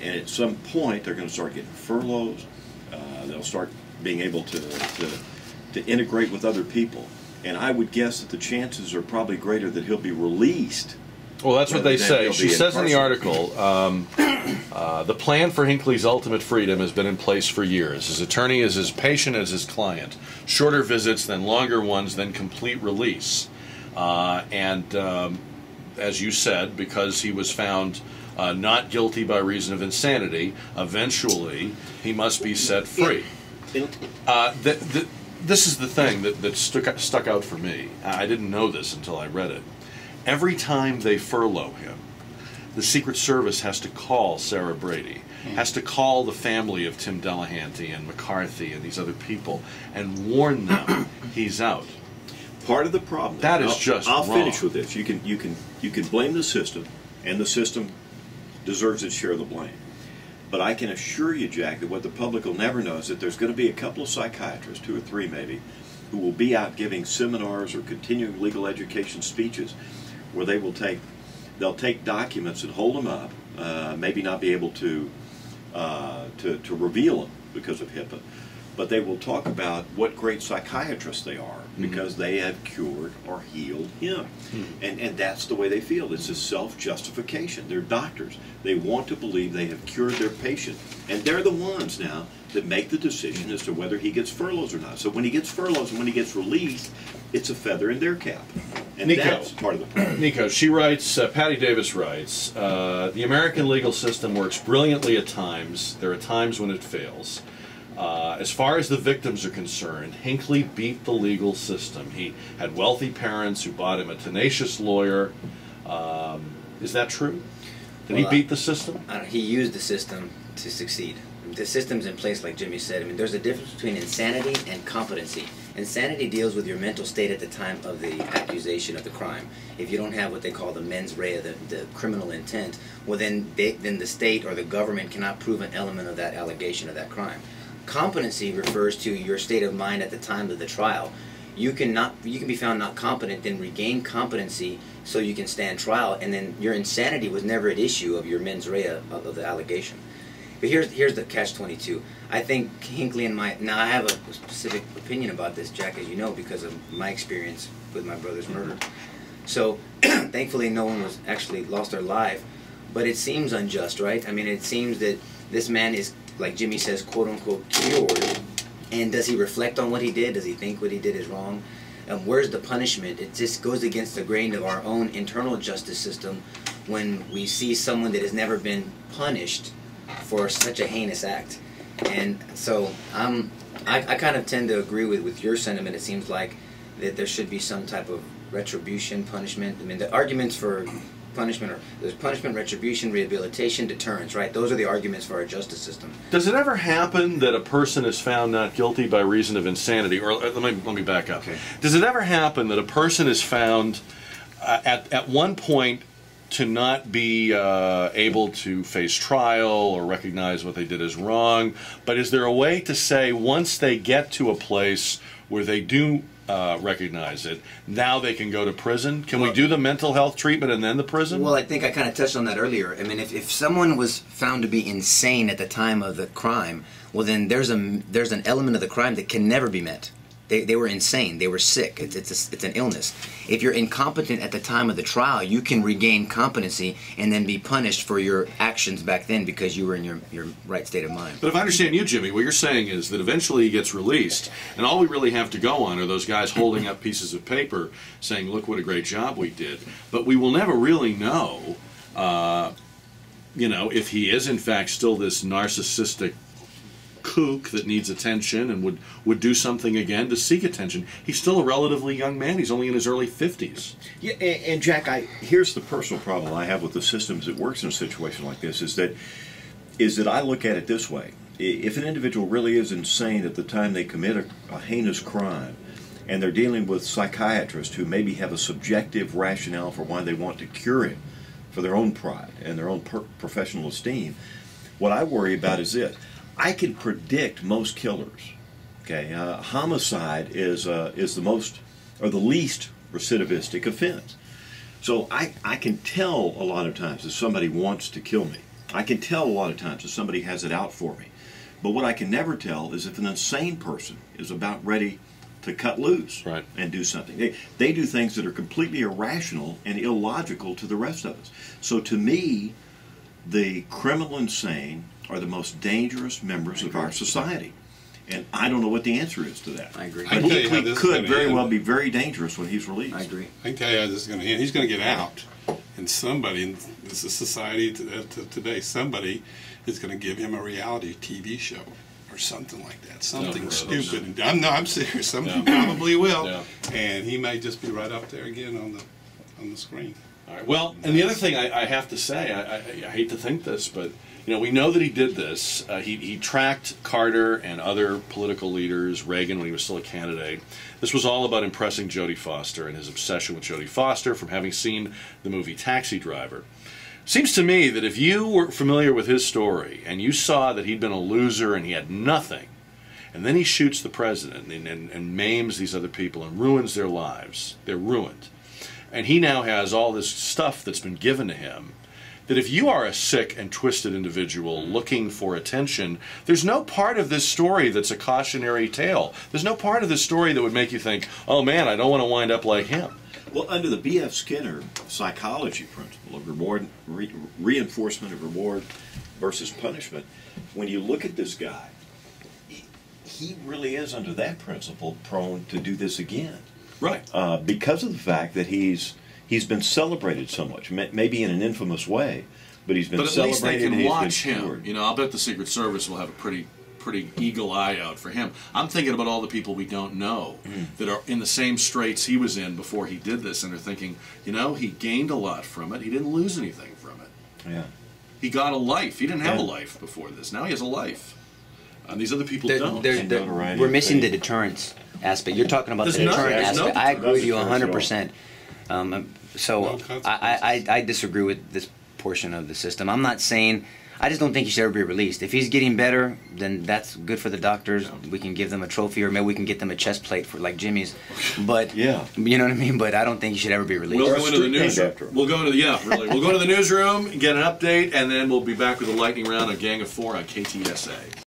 And at some point, they're going to start getting furloughs. They'll start being able to integrate with other people. And I would guess that the chances are probably greater that he'll be released. Well, that's what they say. She says in the article, the plan for Hinckley's ultimate freedom has been in place for years. His attorney is as patient as his client. Shorter visits, then longer ones, then complete release. As you said, because he was found not guilty by reason of insanity, eventually he must be set free. This is the thing that stuck out for me. I didn't know this until I read it. Every time they furlough him, the Secret Service has to call Sarah Brady, has to call the family of Tim Delahanty and McCarthy and these other people and warn them he's out. Part of the problem. That is just I'll wrong. finish with this. You can blame the system, and the system deserves its share of the blame. But I can assure you, Jack, that what the public will never know is that there's going to be a couple of psychiatrists, 2 or 3 maybe, who will be out giving seminars or continuing legal education speeches where they'll take documents and hold them up, maybe not be able to reveal them because of HIPAA, but they will talk about what great psychiatrists they are because they have cured or healed him. And that's the way they feel. It's a self-justification. They're doctors. They want to believe they have cured their patient. And they're the ones now that make the decision as to whether he gets furloughs or not. So when he gets furloughs and when he gets released, it's a feather in their cap. And Nico, that's part of the problem. Nico, she writes, Patty Davis writes, the American legal system works brilliantly at times. There are times when it fails. As far as the victims are concerned, Hinckley beat the legal system. He had wealthy parents who bought him a tenacious lawyer. Is that true? Did he beat the system? He used the system to succeed. The system's in place, like Jimmy said. I mean, there's a difference between insanity and competency. Insanity deals with your mental state at the time of the accusation of the crime. If you don't have what they call the mens rea, the criminal intent, well then the state or the government cannot prove an element of that allegation of that crime. Competency refers to your state of mind at the time of the trial. You can be found not competent, then regain competency so you can stand trial, and then your insanity was never at issue of your mens rea of the allegation. But here's the catch-22. I think Hinckley and now I have a specific opinion about this, Jack, as you know, because of my experience with my brother's murder. So thankfully no one was actually lost their life, but it seems unjust, right? I mean, it seems that this man is, like Jimmy says, quote-unquote cured, and does he reflect on what he did? Does he think what he did is wrong? Where's the punishment? It just goes against the grain of our own internal justice system when we see someone that has never been punished for such a heinous act. And so I kind of tend to agree with your sentiment. It seems like that there should be some type of retribution, punishment. I mean, the arguments for punishment are there's punishment, retribution, rehabilitation, deterrence, right? Those are the arguments for our justice system. Does it ever happen that a person is found not guilty by reason of insanity? Or let me back up. Okay. Does it ever happen that a person is found at one point to not be able to face trial or recognize what they did as wrong, but is there a way to say once they get to a place where they do recognize it, now they can go to prison? Can we do the mental health treatment and then the prison? Well, I think I kind of touched on that earlier. I mean, if someone was found to be insane at the time of the crime, well then there's an element of the crime that can never be met. They were insane. They were sick. It's an illness. If you're incompetent at the time of the trial, you can regain competency and then be punished for your actions back then because you were in your right state of mind. But if I understand you, Jimmy, what you're saying is that eventually he gets released, and all we really have to go on are those guys holding up pieces of paper saying, look what a great job we did. But we will never really know, if he is in fact still this narcissistic kook that needs attention and would do something again to seek attention. He's still a relatively young man. He's only in his early 50s. Yeah, and Jack, here's the personal problem I have with the systems that works in a situation like this is that I look at it this way. If an individual really is insane at the time they commit a heinous crime, and they're dealing with psychiatrists who maybe have a subjective rationale for why they want to cure him for their own pride and their own professional esteem, what I worry about is this. I can predict most killers. Okay, homicide is the most or the least recidivistic offense. So I can tell a lot of times if somebody wants to kill me. I can tell a lot of times if somebody has it out for me. But what I can never tell is if an insane person is about ready to cut loose and do something. They do things that are completely irrational and illogical to the rest of us. So to me, the criminal insane are the most dangerous members of our society. And I don't know what the answer is to that. I agree. But he could very well be very dangerous when he's released. I agree. I can tell you how this is going to end. He's going to get out. And somebody in this society today, somebody is going to give him a reality TV show or something like that. Something stupid. I'm serious. Somebody probably will. Yeah. And he may just be right up there again on the screen. All right. Well, and the other thing I have to say, I hate to think this, but we know that he did this. He tracked Carter and other political leaders, Reagan when he was still a candidate. This was all about impressing Jodie Foster and his obsession with Jodie Foster from having seen the movie Taxi Driver. Seems to me that if you were familiar with his story and you saw that he'd been a loser and he had nothing, and then he shoots the president and maims these other people and ruins their lives, they're ruined. And he now has all this stuff that's been given to him, that if you are a sick and twisted individual looking for attention, there's no part of this story that's a cautionary tale. There's no part of this story that would make you think, oh man, I don't want to wind up like him. Well, under the B.F. Skinner psychology principle of reinforcement of reward versus punishment, when you look at this guy, he really is under that principle prone to do this again. Right. Because of the fact that he's been celebrated so much, maybe in an infamous way, but he's been celebrated. But at least they can watch him. Steward. I'll bet the Secret Service will have a pretty eagle eye out for him. I'm thinking about all the people we don't know that are in the same straits he was in before he did this, and they're thinking, he gained a lot from it. He didn't lose anything from it. Yeah. He got a life. He didn't have a life before this. Now he has a life. And these other people don't. We're missing the deterrence aspect. You're talking about the deterrent aspect. I agree with you 100%. So I disagree with this portion of the system. I'm not saying, I just don't think he should ever be released. If he's getting better, then that's good for the doctors. Yeah. We can give them a trophy, or maybe we can get them a chest plate for like Jimmy's. But you know what I mean. But I don't think he should ever be released. We'll go into the newsroom. We'll go to We'll go to the newsroom, get an update, and then we'll be back with a lightning round of Gang of Four on KTSA.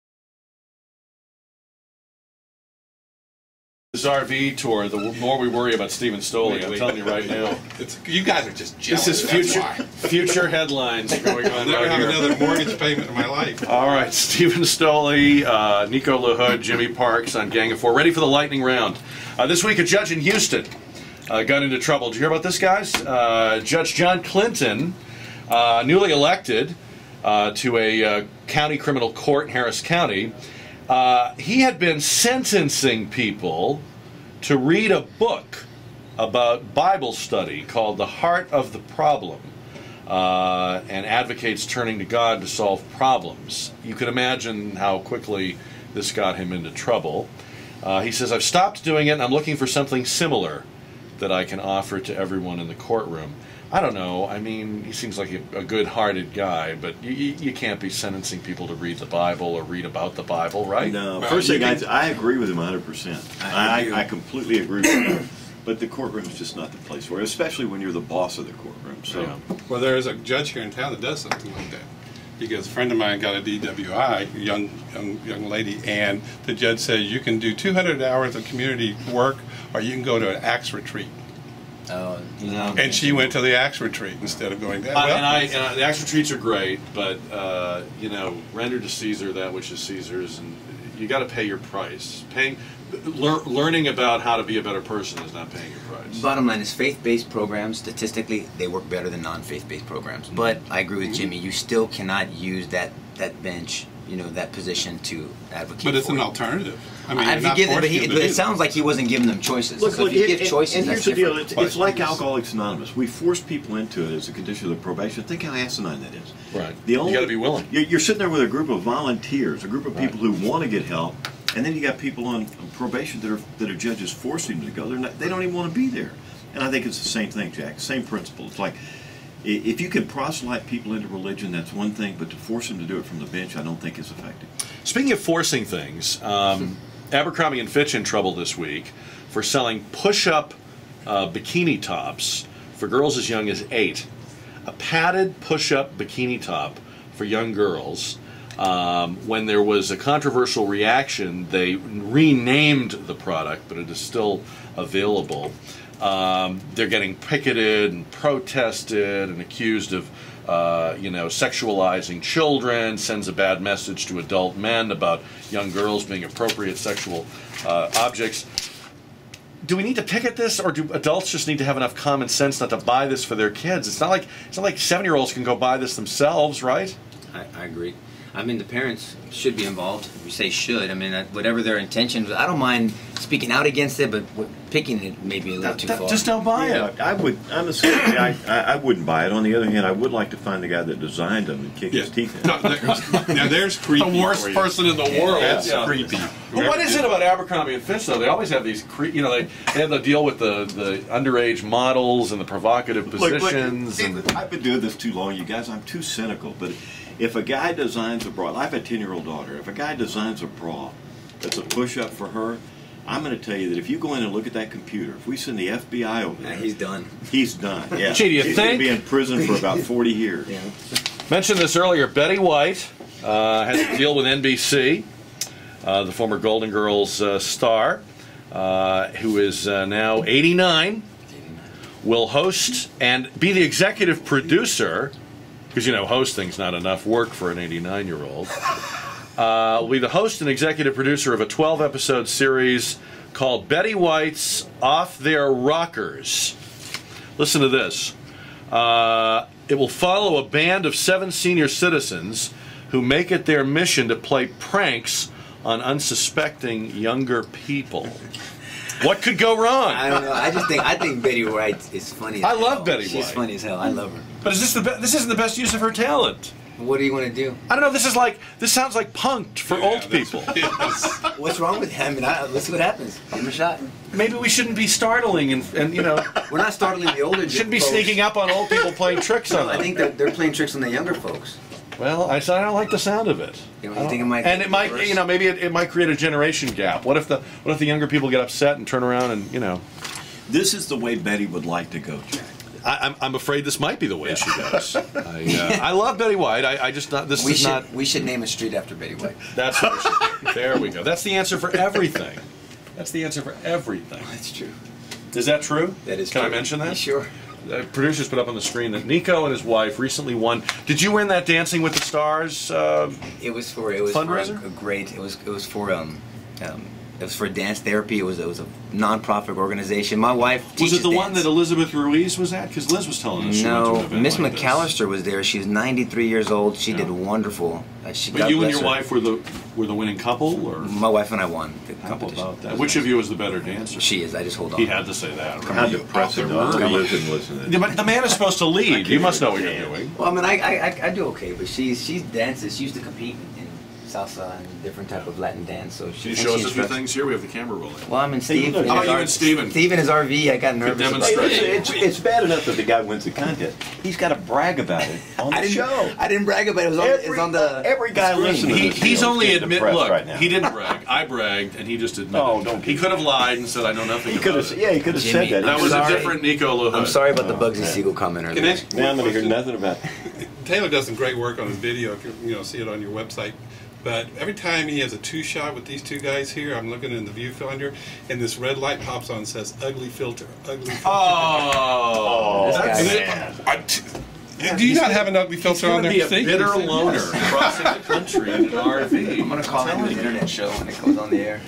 This RV tour, the more we worry about Steven Stoli, I'm telling you right now. You guys are just jealous. This is future headlines going on. I'll never have another mortgage payment in my life. All right, Steven Stoli, Nico, Lahood, Jimmy Parks on Gang of Four. Ready for the lightning round. This week, a judge in Houston got into trouble. Did you hear about this, guys? Judge John Clinton, newly elected to a county criminal court in Harris County, he had been sentencing people to read a book about Bible study called The Heart of the Problem, and advocates turning to God to solve problems. You can imagine how quickly this got him into trouble. He says, I've stopped doing it and I'm looking for something similar that I can offer to everyone in the courtroom. I don't know. I mean, he seems like a good-hearted guy, but you can't be sentencing people to read the Bible or read about the Bible, right? No. First thing, I agree with him 100%. I completely agree with him. But the courtroom is just not the place for it, especially when you're the boss of the courtroom. So, well, there is a judge here in town that does something like that. Because a friend of mine got a DWI, a young lady, and the judge says you can do 200 hours of community work, or you can go to an Acts retreat. And she went to the Acts retreat instead of going there. The Acts retreats are great, but render to Caesar that which is Caesar's, and you got to pay your price. Learning about how to be a better person is not paying your price. Bottom line is faith-based programs, statistically, they work better than non-faith-based programs. But I agree with Jimmy. You still cannot use that bench, that position to advocate. But it's an alternative. I mean, but it sounds like he wasn't giving them choices. Look, if you give choices, and here's the deal. It's like Please. Alcoholics Anonymous. We force people into it as a condition of the probation. Think how asinine that is. Right. You got to be willing. You're sitting there with a group of volunteers, a group of people who want to get help, and then you got people on probation that are judges forcing them to go. They don't even want to be there. And I think it's the same thing, Jack. Same principle. It's like, if you can proselyte people into religion, that's one thing, but to force them to do it from the bench, I don't think is effective. Speaking of forcing things, Abercrombie & Fitch in trouble this week for selling push-up bikini tops for girls as young as 8. A padded push-up bikini top for young girls. When there was a controversial reaction, they renamed the product, but it is still available. They're getting picketed and protested and accused of, sexualizing children, sends a bad message to adult men about young girls being appropriate sexual objects. Do we need to picket this, or do adults just need to have enough common sense not to buy this for their kids? It's not like 7-year-olds can go buy this themselves, right? I agree. I mean, the parents should be involved. We say should. I mean, whatever their intentions. I don't mind speaking out against it, but picking it may be a little too far. Just don't buy it. I would. I'm the same. I wouldn't buy it. On the other hand, I would like to find the guy that designed them and kick his teeth in. Now there's creepy. The worst person in the world. That's creepy. Well, what is it about Abercrombie and Fitch, though? They always have these, they have to deal with the underage models and the provocative positions. I've been doing this too long, you guys. I'm too cynical. But if a guy designs a bra, I have a 10-year-old daughter. If a guy designs a bra that's a push-up for her, I'm going to tell you that if you go in and look at that computer, if we send the FBI over there, he's done. He's done. Yeah. Gee, do you He's think? going to be in prison for about 40 years. Yeah. Mentioned this earlier. Betty White has a deal with NBC. The former Golden Girls star, who is now 89, will host and be the executive producer, because, hosting's not enough work for an 89-year-old, will be the host and executive producer of a 12-episode series called Betty White's Off Their Rockers. Listen to this. It will follow a band of 7 senior citizens who make it their mission to play pranks on unsuspecting younger people. What could go wrong? I don't know. I think Betty White is funny. I love Betty White. She's funny as hell. I love her. But is this isn't the best use of her talent? What do you want to do? I don't know. This sounds like punked for old people. What's wrong with him? Let's see what happens. Give him a shot. Maybe we shouldn't be startling and We're not startling the older. Shouldn't be folks. sneaking up on old people playing tricks on them. I think they're playing tricks on the younger folks. Well, I don't like the sound of it. You think it might? And it might, maybe it might create a generation gap. What if the younger people get upset and turn around and This is the way Betty would like to go, Jack. I'm afraid this might be the way she goes. I love Betty White. I just not. This is not. We should name a street after Betty White. That's what we should do. There we go. That's the answer for everything. That's the answer for everything. That's true. Is that true? That is Can true. I mention that? Yeah, sure. Producers put up on the screen that Nico and his wife recently won. Did you win that Dancing with the Stars? It was for fundraiser? a great. It was for dance therapy. It was a non-profit organization. My wife teaches Was it the one dance. that Elizabeth Ruiz was at? Because Liz was telling us she went to an No, event Miss like this. McAllister was there. She was 93 years old. She Yeah. did wonderful. But God you and bless your her. wife were the winning couple, or My wife and I won the how competition. about that? Which of you was the better dancer? She is. I just hold on. He had to say that. How Right? depressing. Come on. Liz and listen. Yeah, but the man is supposed to lead. You must know what you're doing. Well, I mean, I do okay, but she dances. She used to compete in salsa and different type of Latin dance. So Can she you show us a few instructs- things here? We have the camera rolling. Well, I'm in Steve. look. in Oh, his you R- and Steven. Steve in his RV. I got nervous. about demonstrate. it. It's bad enough that the guy wins the contest. He's got to brag about it on the show. I didn't brag about it. It's on the. Every guy screen. listening to this He's deal is only getting admit. depressed Look, right now. he didn't brag. I bragged, and he just admitted. Oh, don't He be- could have lied and said, "I know nothing." He could about have. it. Yeah, he could have said Jimmy, that. That I'm was sorry. a different Nico Lahood. I'm sorry about the Bugsy man. Siegel comment Can earlier. I- Now I'm going to hear nothing about it. Taylor does some great work on his video. If you see it on your website. But every time he has a 2-shot with these 2 guys here, I'm looking in the viewfinder, and this red light pops on and says "ugly filter, ugly filter." Oh, This that's guy. it. Do you not have an ugly filter on there? He's See? gonna be a bitter See? loner crossing the country in an RV. I'm gonna call it an internet show when it goes on the air.